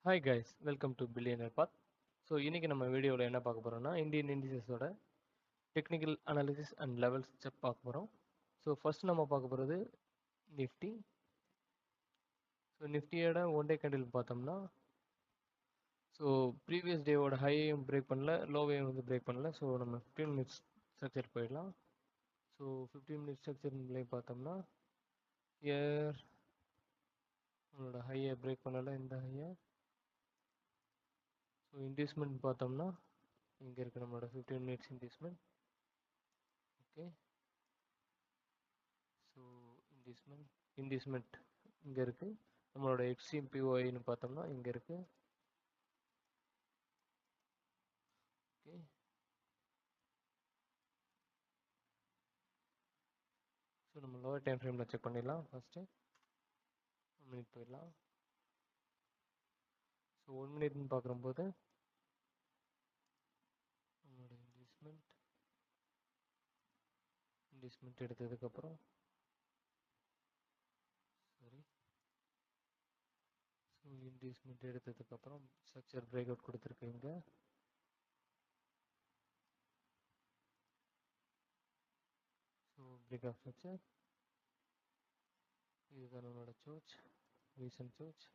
Hi guys, welcome to billionaire path. So இன்றைக்கி நம்ம வீடியோவில் என்ன பார்க்க போகிறோம்னா இந்தியன் இண்டிசஸோட technical analysis and levels check பார்க்க போகிறோம். ஸோ ஃபர்ஸ்ட் நம்ம பார்க்க போகிறது நிஃப்டி. ஸோ நிஃப்டியோட ஒன் டே கேண்டில் பார்த்தோம்னா ஸோ ப்ரீவியஸ் டேவோட ஹையையும் பிரேக் பண்ணல, லோவையும் வந்து பிரேக் பண்ணல. ஸோ நம்ம 15 மினிட்ஸ் ஸ்ட்ரக்சர் போயிடலாம். ஸோ 15 மினிட்ஸ் ஸ்ட்ரக்சர்லேயே பார்த்தோம்னா இயர் நம்மளோட ஹையை பிரேக் பண்ணலை, இந்த ஹையை. ஸோ இன்டிஸ்மெண்ட் பார்த்தோம்னா இங்கே இருக்குது நம்மளோட 15 மினிட்ஸ் இன்டிஸ்மெண்ட். ஓகே, ஸோ இன்டிஸ்மெண்ட் இங்கே இருக்குது. நம்மளோட எக்ஸ்ட்ரீம் பிஓஐன்னு பார்த்தோம்னா இங்கே இருக்குது. ஓகே, ஸோ நம்ம லோவர் டைம் ஃப்ரேமில் செக் பண்ணிடலாம். ஃபஸ்ட்டு 1 மினிட் போயிடலாம். ஸோ 1 மினிட்னு பார்க்கும்போது நம்மளோட இன்டிஸ்மெண்ட் எடுத்ததுக்கப்புறம் ஸோ இன்டிஸ்மெண்ட் எடுத்ததுக்கப்புறம் ஸ்ட்ரக்சர் பிரேக் அவுட் கொடுத்துருக்கு இங்கே. ஸோ பிரேக் ஆஃப் ஸ்ட்ரக்சர் இதுதான் நம்மளோட சோச், ரீசன்ட் சோச்.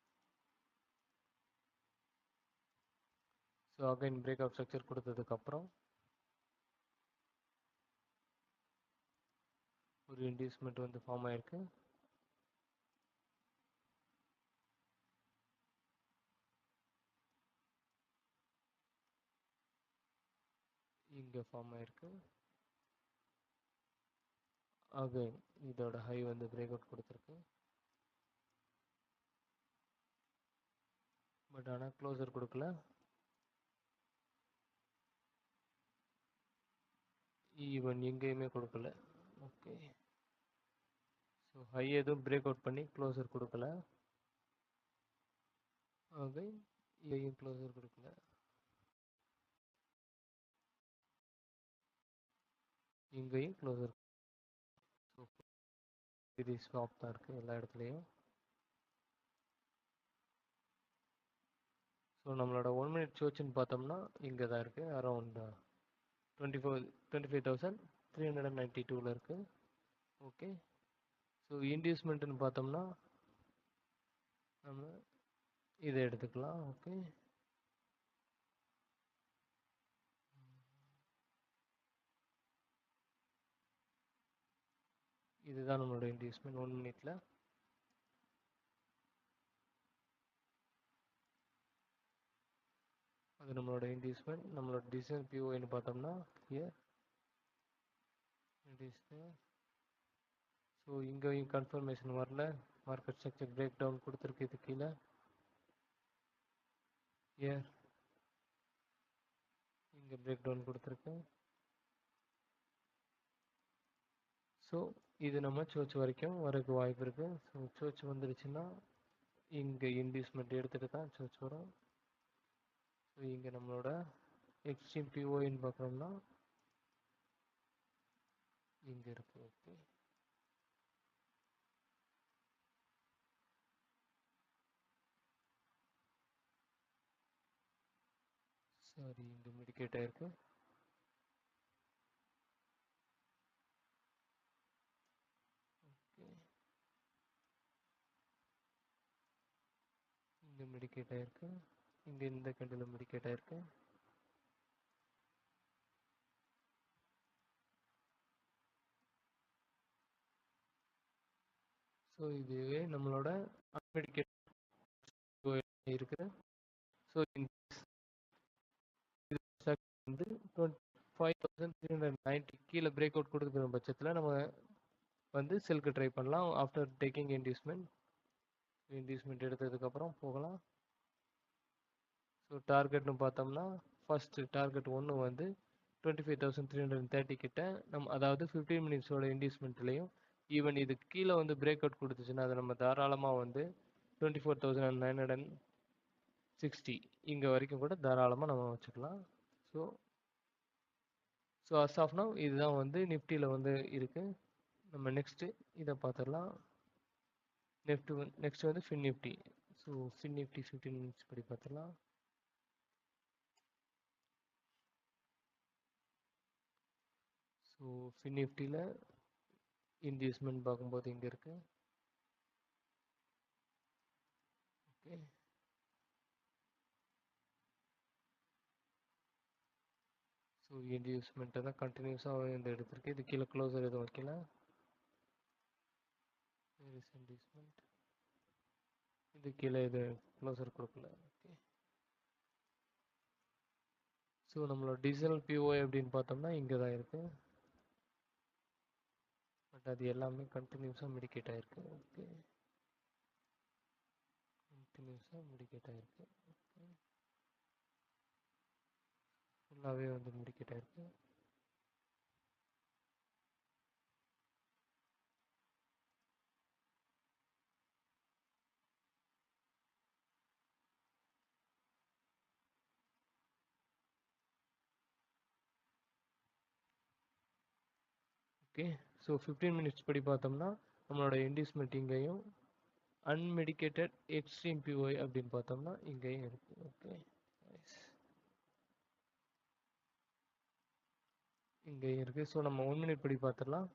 So again break of structure கொடுத்ததுக்கப்புறம் ஒரு இன்டிஸ்மெண்ட் வந்து ஃபார்ம் ஆயிருக்கு. இங்கே ஃபார்ம் ஆயிருக்கு. அகைன் இதோட ஹை வந்து பிரேக் அவுட் கொடுத்துருக்கு. பட் ஆனால் க்ளோசர் கொடுக்கல. ஈவன் எங்கேயுமே கொடுக்கல. ஓகே, ஸோ ஹை எதுவும் பிரேக் அவுட் பண்ணி க்ளோசர் கொடுக்கல. அகைன் இங்கேயும் க்ளோசர் கொடுக்கல. இங்கேயும் க்ளோசர். ஸோ சீரிஸ் ஸ்வாப் தான் இருக்குது எல்லா இடத்துலையும். ஸோ நம்மளோட 1 மினிட் சோச்சுன்னு பார்த்தோம்னா இங்கே தான் இருக்குது. அரௌண்ட் 25,392 இருக்குது. ஓகே, ஸோ இன்டியூஸ்மெண்ட்டுன்னு பார்த்தோம்னா நம்ம இதை எடுத்துக்கலாம். ஓகே, இதுதான் நம்மளோட இன்டியூஸ்மெண்ட் 1 மினிட்ல. அது நம்மளோட இன்டியூஸ்மெண்ட். நம்மளோட டிசைன் பிஓன்னு பார்த்தோம்னா here it is there. So இங்கேயும் கன்ஃபர்மேஷன் வரல. மார்க்கெட் ஸ்ட்ரக்சர் பிரேக் டவுன் கொடுத்துருக்கு. இது கீழே ஹியர் இங்கே பிரேக் டவுன் கொடுத்துருக்கு. ஸோ இது நம்ம சோச் வரைக்கும் வரக்கு வாய்ப்பு இருக்குது. ஸோ சோச் வந்துடுச்சுன்னா இங்கே இன்டியூஸ்மெண்ட் எடுத்துகிட்டு தான் சோச் வரும். ஸோ இங்கே நம்மளோட எக்ஸ்ட்ரீம் பிஓன்னு பார்க்குறோம்னா இங்கே இருக்குது. ஓகே, சாரி இங்கே மிடிகேட் ஆயிருக்கு. ஓகே, இங்கே மிடிகேட் ஆயிருக்கு. இங்கே இந்த கேண்டில் மிடிகேட் ஆயிருக்கு. ஸோ இதுவே நம்மளோட அன்மெடிகேட் இருக்குது. ஸோ இந்த வந்து 25,390 கீழே பிரேக் அவுட் கொடுக்குற பட்சத்தில் நம்ம வந்து செல்க்கு ட்ரை பண்ணலாம். ஆஃப்டர் டேக்கிங் இன்டியூஸ்மெண்ட் எடுத்ததுக்கப்புறம் போகலாம். ஸோ டார்கெட்னு பார்த்தோம்னா ஃபஸ்ட்டு டார்கெட் 1 வந்து 25,330 கிட்ட நம்ம, அதாவது 15 மினிட்ஸோட இன்டியூஸ்மெண்ட்லேயும் ஈவன் இது கீழே வந்து பிரேக் அவுட் கொடுத்துச்சுன்னா அதை நம்ம தாராளமாக வந்து 24,960 இங்கே வரைக்கும் கூட தாராளமாக நம்ம வச்சுக்கலாம். So so as of now இதுதான் வந்து நிஃப்டியில் வந்து இருக்குது. நம்ம நெக்ஸ்ட்டு இதை பார்த்துடலாம். நெக்ஸ்ட் வந்து fin Nifty. So so fin Nifty 15 minutes படி பார்த்துலாம். ஸோ ஃபின் நிஃப்டியில் இன்டியூஸ்மெண்ட் பார்க்கும்போது இங்கே இருக்குது. ஓகே, ஸோ இன்டியூஸ்மெண்ட்டை தான் கண்டினியூஸாக இந்த எடுத்திருக்கு. இது கீழே க்ளோசர் எதுவும் வைக்கல. இன்டியூஸ்மெண்ட் இது கீழே இது க்ளோசர் கொடுக்கல. ஓகே, ஸோ நம்மளோட டிஜிட்டல் பிஓஐ அப்படின்னு பார்த்தோம்னா இங்கே தான் இருக்குது. பட் அது எல்லாமே கண்டினியூஸாக மெடிக்கேட் ஆகிருக்கு. ஓகே, கண்டினியூஸாக மெடிக்கேட் ஆகிருக்கு. ஓகே, ஃபுல்லாகவே வந்து மெடிக்கேட் ஆகிருக்கு. ஓகே, ஸோ 15 மினிட்ஸ் படி பார்த்தோம்னா நம்மளோட இன்டியூஸ்மெண்ட் இங்கேயும் அன்மெடிக்கேட்டட் எக்ஸ்ட்ரீம் பிஓஐ அப்படின்னு பார்த்தோம்னா இங்கேயும் இருக்குது. ஓகே, இங்கேயும் இருக்குது. ஸோ நம்ம 1 மினிட் படி பார்த்துடலாம்.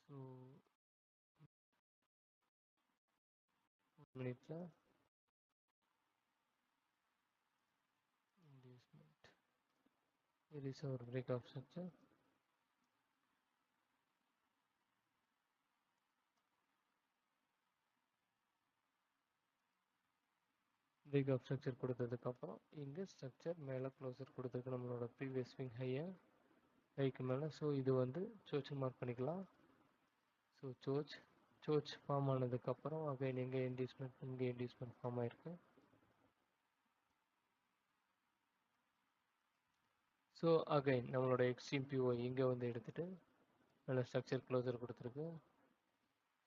ஸோ 1 மினிட்ல இன்டியூஸ்மெண்ட் ரிலீஸ் ஒரு break of structure. Break of structure கொடுத்ததுக்கப்புறம் இங்கே ஸ்ட்ரக்சர் மேலே க்ளோசர் கொடுத்துருக்கு நம்மளோட ப்ரீவியஸ் ஸ்விங் ஹைக்கு மேலே. ஸோ இது வந்து சோச்சு மார்க் பண்ணிக்கலாம். ஸோ சோச் ஃபார்ம் ஆனதுக்கப்புறம் அகைன் இங்கே இன்டியூஸ்மெண்ட் ஃபார்ம் ஆயிருக்கு. ஸோ அகைன் நம்மளோட எக்ஸ்ட்ரீம் பிஓ இங்கே வந்து எடுத்துகிட்டு நல்ல ஸ்ட்ரக்சர் க்ளோசர் கொடுத்துருக்கு.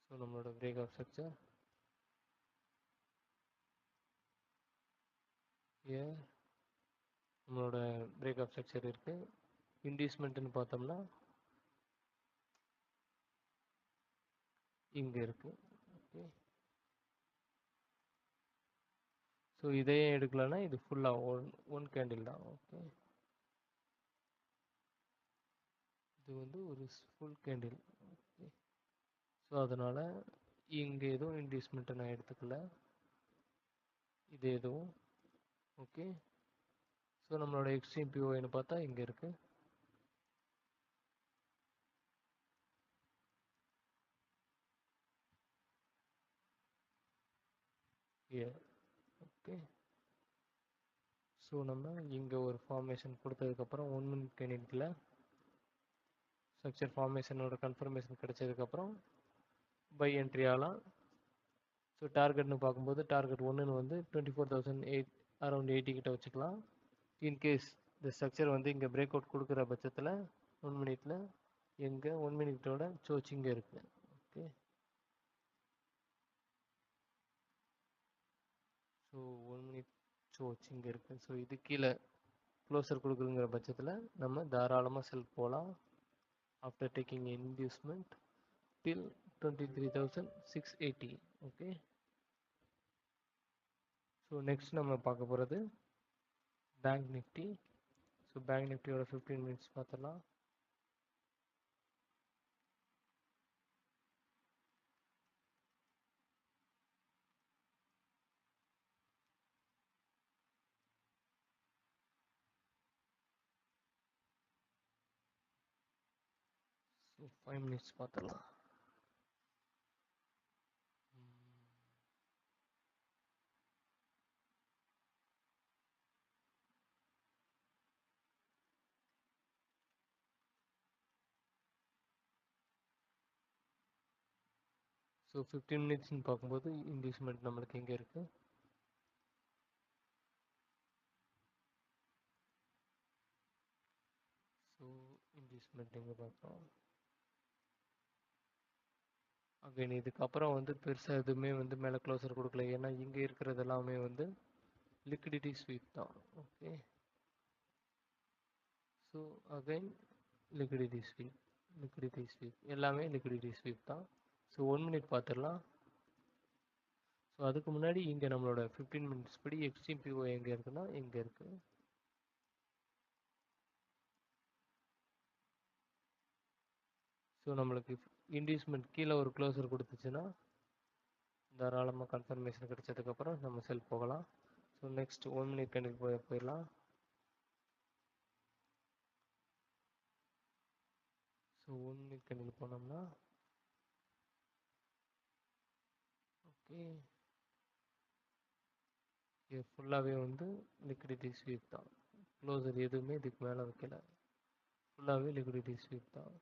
ஸோ நம்மளோட பிரேக் ஆஃப் ஸ்ட்ரக்சர் நம்மளோட பிரேக் ஆஃப் ஸ்ட்ரக்சர் இருக்குது. இன்டியூஸ்மெண்ட்டுன்னு பார்த்தோம்னா இங்கே இருக்குது. ஓகே, ஸோ இதையே எடுக்கலன்னா இது ஃபுல்லாக ஒன் கேண்டில் தான். ஓகே, இது வந்து ஒரு ஃபுல் கேண்டில். ஓகே, ஸோ அதனால் இங்கே எதுவும் இன்டியூஸ்மெண்ட்டை நான் எடுத்துக்கல, இது எதுவும். ஓகே, ஸோ நம்மளோட எக்ஸ்ட்ரீம் பிஓன்னு பார்த்தா இங்கே இருக்குது. ஓகே, ஸோ நம்ம இங்கே ஒரு ஃபார்மேஷன் கொடுத்ததுக்கப்புறம் 1 மினிட் கேண்டில் ஸ்ட்ரக்சர் ஃபார்மேஷனோட கன்ஃபர்மேஷன் கிடைச்சதுக்கப்புறம் பை என்ட்ரி ஆகலாம். ஸோ டார்கெட்னு பார்க்கும்போது டார்கெட் 1ன்னு வந்து 24,008 அரௌண்ட் 80 கிட்ட வச்சுக்கலாம். இன்கேஸ் இந்த ஸ்ட்ரக்சர் வந்து இங்கே பிரேக் அவுட் கொடுக்குற பட்சத்தில் 1 மினிட்ல எங்கே 1 மினிட்டோட சோச் இங்கே இருக்குது. ஓகே, ஸோ 1 மினிட் சோச் இங்கே இருக்குது. ஸோ இது கீழே க்ளோசர் கொடுக்குறங்கிற பட்சத்தில் நம்ம தாராளமாக செல் போகலாம். After taking inducement till 23,680. Okay, so next நம்ம பார்க்க போகிறது பேங்க் நிஃப்டி. ஸோ பேங்க் நிஃப்டியோட 15 மினிட்ஸ் பார்த்துடலாம். ஸோ 5 மினிட்ஸ் பார்த்துடலாம். ஸோ 15 மினிட்ஸ்னு பார்க்கும்போது இன்டியூஸ்மெண்ட் நம்மளுக்கு எங்கே இருக்குது. ஸோ இன்டியூஸ்மெண்ட் எங்கே பார்க்குறோம். அகைன் இதுக்கப்புறம் வந்து பெருசாக எதுவுமே வந்து மேலே க்ளோசர் கொடுக்கல, ஏன்னா இங்கே இருக்கிறது எல்லாமே வந்து liquidity sweep தான். Okay, so again liquidity sweep எல்லாமே liquidity sweep தான். ஸோ 1 minute பார்த்துடலாம். ஸோ அதுக்கு முன்னாடி இங்கே நம்மளோட 15 minutes படி எக்ஸ்ட்ரீம் பிஓ எங்கே இருக்குன்னா இங்கே இருக்கு. ஸோ நம்மளுக்கு இன்டியூஸ்மெண்ட் கீழே ஒரு க்ளோசர் கொடுத்துச்சுன்னா தாராளமாக கன்ஃபர்மேஷன் கிடைச்சதுக்கப்புறம் நம்ம செல் போகலாம். ஸோ நெக்ஸ்ட் 1 minute கேண்டில் போயிடலாம். ஸோ 1 minute கேண்டில் போனோம்னா ஓகே, இது ஃபுல்லாகவே வந்து லிக்விடிட்டி ஸ்வீப் தான். க்ளோசர் எதுவுமே இதுக்கு மேலே வைக்கல, ஃபுல்லாகவே லிக்விடிட்டி ஸ்வீப் தான்.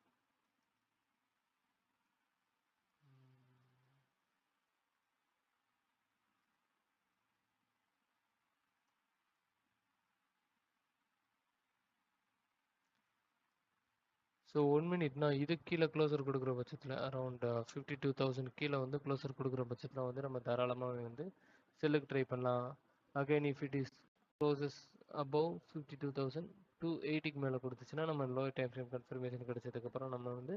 ஸோ 1 minute இது கீழே க்ளோசர் கொடுக்குற பட்சத்தில் அரௌண்ட் 52,000 கீழே வந்து க்ளோசர் கொடுக்குற பட்சத்தில் வந்து நம்ம தாராளமாக வந்து செல்லுக்கு ட்ரை பண்ணலாம். Again if it is closes above 52,000 280க்கு மேலே கொடுத்துச்சுன்னா நம்ம லோ டைம் ஃப்ரேம் கன்ஃபர்மேஷன் கிடைச்சதுக்கப்புறம் நம்ம வந்து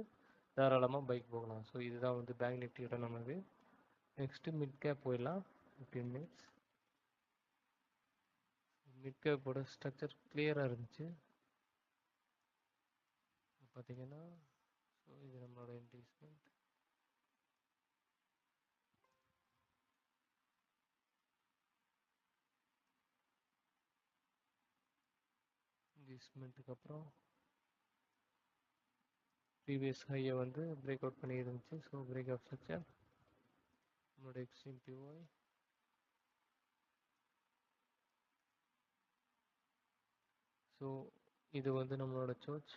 தாராளமாக பைக் போகலாம். ஸோ இதுதான் வந்து பேங்க் நிஃப்டியோட நமக்கு. நெக்ஸ்ட்டு மிட் கேப் போயிடலாம். 15 minutes மிட் கேப்போட ஸ்ட்ரக்சர் கிளியராக இருந்துச்சு பார்த்தீங்கன்னா. ஸோ இது நம்மளோட இன்வெஸ்ட்மெண்ட். இன்வெஸ்ட்மெண்ட்டுக்கு அப்புறம் ப்ரீவியஸ் ஹையை வந்து பிரேக் அவுட் பண்ணி இருந்துச்சு. ஸோ பிரேக் அவுட் ஸ்ட்ரக்சர் நம்மளோட எக்ஸ்ட்ரீம் பிஓஐ. ஸோ இது வந்து நம்மளோட சர்ச்.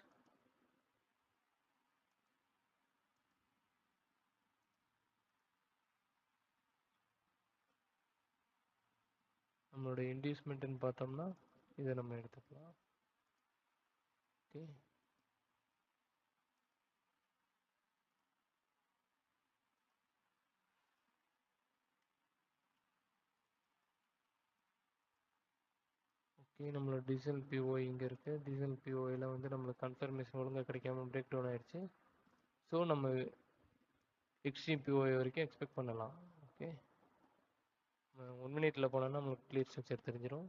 நம்மளோட இன்வெஸ்ட்மெண்ட்டுன்னு பார்த்தோம்னா இதை நம்ம எடுத்துக்கலாம். ஓகே, ஓகே நம்மளோட டீசல் பிஓஐ இங்கே இருக்குது. டீசல் பிஓஐயில் வந்து நம்மளுக்கு கன்ஃபர்மேஷன் ஒழுங்காக கிடைக்காம பிரேக் டவுன் ஆகிடுச்சு. ஸோ நம்ம எக்ஸ்ட்ரீம் பிஓஐ வரைக்கும் எக்ஸ்பெக்ட் பண்ணலாம். ஓகே, 1 minute போனோம்னா நம்மளுக்கு கிளியர் ஸ்ட்ரக்சர் தெரிஞ்சிடும்.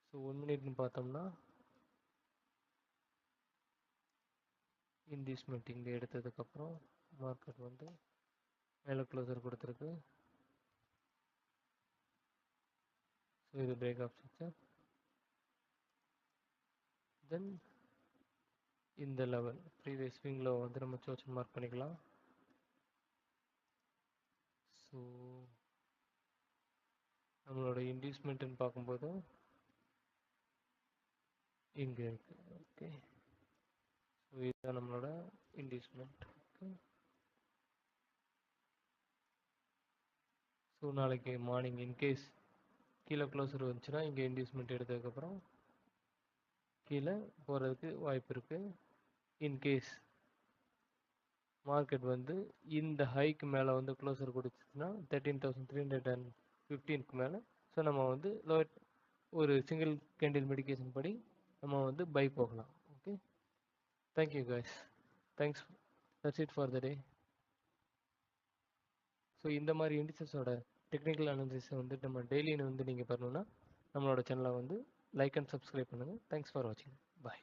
ஸோ 1 minute பார்த்தோம்னா இன்வெஸ்ட்மெண்ட் இங்கே எடுத்ததுக்கப்புறம் மார்க்கெட் வந்து மேலே க்ளோசர் கொடுத்துருக்கு. ஸோ இது பிரேக் ஆஃப் ஸ்ட்ரக்சர். தென் இந்த லெவல் ப்ரீவியஸ் ஸ்விங்கில் வந்து நம்ம சோச் மார்க் பண்ணிக்கலாம். ஸோ நம்மளோட இன்வெஸ்ட்மெண்ட்டுன்னு பார்க்கும்போது இங்கே இருக்குது. ஓகே, ஸோ இதுதான் நம்மளோட இன்வெஸ்ட்மெண்ட். ஓகே, ஸோ நாளைக்கு மார்னிங் இன்கேஸ் கீழே க்ளோசர் வந்துச்சுன்னா இங்கே இன்வெஸ்ட்மெண்ட் எடுத்ததுக்கப்புறம் கீழே போகிறதுக்கு வாய்ப்பு இருக்குது. இன்கேஸ் மார்க்கெட் வந்து இந்த ஹைக்கு மேலே வந்து க்ளோசர் கொடுத்துச்சுன்னா 13,315க்கு மேலே, ஸோ நம்ம வந்து ஒரு சிங்கிள் கேண்டில் மெடிகேஷன் படி நம்ம வந்து பை போகலாம். Okay, thank you guys, thanks, that's it for the day. So இந்த மாதிரி இண்டிசஸோட டெக்னிக்கல் அனாலிசிஸை வந்து நம்ம டெய்லியும் வந்து நீங்கள் பண்ணணுன்னா நம்மளோட சேனலை வந்து லைக் அண்ட் சப்ஸ்கிரைப் பண்ணுங்கள். தேங்க்ஸ் ஃபார் வாட்சிங். பாய்.